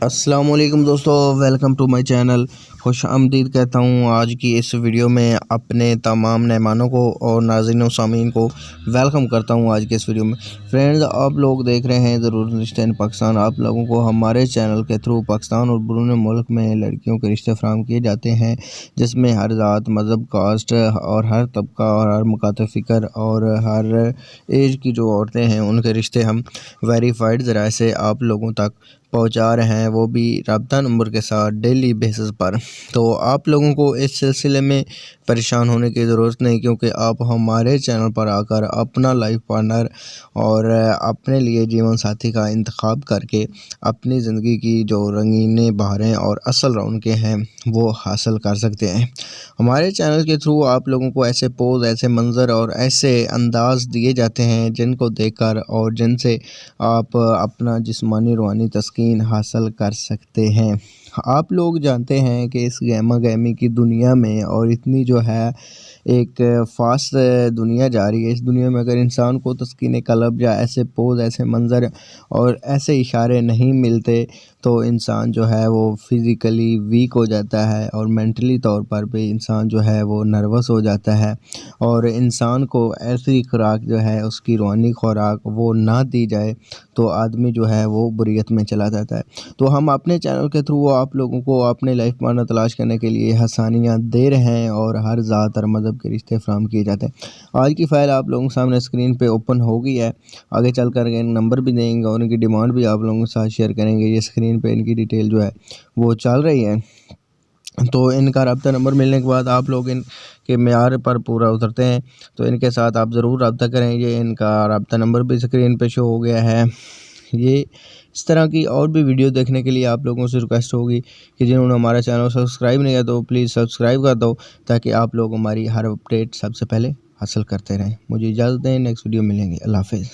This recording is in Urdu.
السلام علیکم دوستو، ویلکم ٹو مائی چینل۔ خوش آمدید کہتا ہوں آج کی اس ویڈیو میں اپنے تمام مہمانوں کو اور ناظرین و سامعین کو ویلکم کرتا ہوں آج کے اس ویڈیو میں۔ فرینڈز، آپ لوگ دیکھ رہے ہیں ضرور رشتے ان پاکستان۔ آپ لوگوں کو ہمارے چینل کے تھرو پاکستان اور بیرون ملک میں لڑکیوں کے رشتے فراہم کیے جاتے ہیں، جس میں ہر ذات، مذہب، کاسٹ اور ہر طبقہ اور ہر مکاتب فکر اور ہر ایج کی جو عورتیں ہیں ان کے رشتے ہم ویریفائڈ ذرائع سے آپ لوگوں تک پہنچا رہے ہیں، وہ بھی رابطہ نمبر کے ساتھ ڈیلی بیسس پر۔ تو آپ لوگوں کو اس سلسلے میں پریشان ہونے کی ضرورت نہیں، کیونکہ آپ ہمارے چینل پر آ کر اپنا لائف پارٹنر اور اپنے لیے جیون ساتھی کا انتخاب کر کے اپنی زندگی کی جو رنگین بہاریں اور اصل رونقیں ہیں وہ حاصل کر سکتے ہیں۔ ہمارے چینل کے تھرو آپ لوگوں کو ایسے پوز، ایسے منظر اور ایسے انداز دیے جاتے ہیں جن کو دیکھ کر اور جن سے آپ اپنا جسمانی روحانی تسکین حاصل کر سکتے ہیں۔ آپ لوگ جانتے ہیں کہ اس گہما گہمی کی دنیا میں اور اتنی جو ہے ایک فاسٹ دنیا جا رہی ہے، اس دنیا میں اگر انسان کو تسکین قلب یا ایسے پوز، ایسے منظر اور ایسے اشارے نہیں ملتے تو انسان جو ہے وہ فزیکلی ویک ہو جاتا ہے اور مینٹلی طور پر بھی انسان جو ہے وہ نروس ہو جاتا ہے، اور انسان کو ایسی خوراک جو ہے اس کی روحانی خوراک وہ نہ دی جائے تو آدمی جو ہے وہ بریت میں چلا جاتا ہے۔ تو ہم اپنے چینل کے تھرو آپ لوگوں کو اپنے لائف پارٹنر تلاش کرنے کے لیے آسانیاں دے رہے ہیں اور ہر ذات اور مذہب کے رشتے فراہم کیے جاتے ہیں۔ آج کی فائل آپ لوگوں کے سامنے اسکرین پہ اوپن ہو گئی ہے، آگے چل کر ان نمبر بھی دیں گے اور ان کی ڈیمانڈ بھی آپ لوگوں کے ساتھ شیئر کریں گے۔ یہ اسکرین پہ ان کی ڈیٹیل جو ہے وہ چل رہی ہے، تو ان کا رابطہ نمبر ملنے کے بعد آپ لوگ ان کے معیار پر پورا اترتے ہیں تو ان کے ساتھ آپ ضرور رابطہ کریں۔ یہ ان کا رابطہ نمبر بھی اسکرین پہ شو ہو گیا ہے۔ یہ اس طرح کی اور بھی ویڈیو دیکھنے کے لیے آپ لوگوں سے ریکویسٹ ہوگی کہ جنہوں نے ہمارا چینل سبسکرائب نہیں کیا تو پلیز سبسکرائب کر دو، تاکہ آپ لوگ ہماری ہر اپڈیٹ سب سے پہلے حاصل کرتے رہیں۔ مجھے اجازت دیں، نیکسٹ ویڈیو ملیں گے۔ اللہ حافظ۔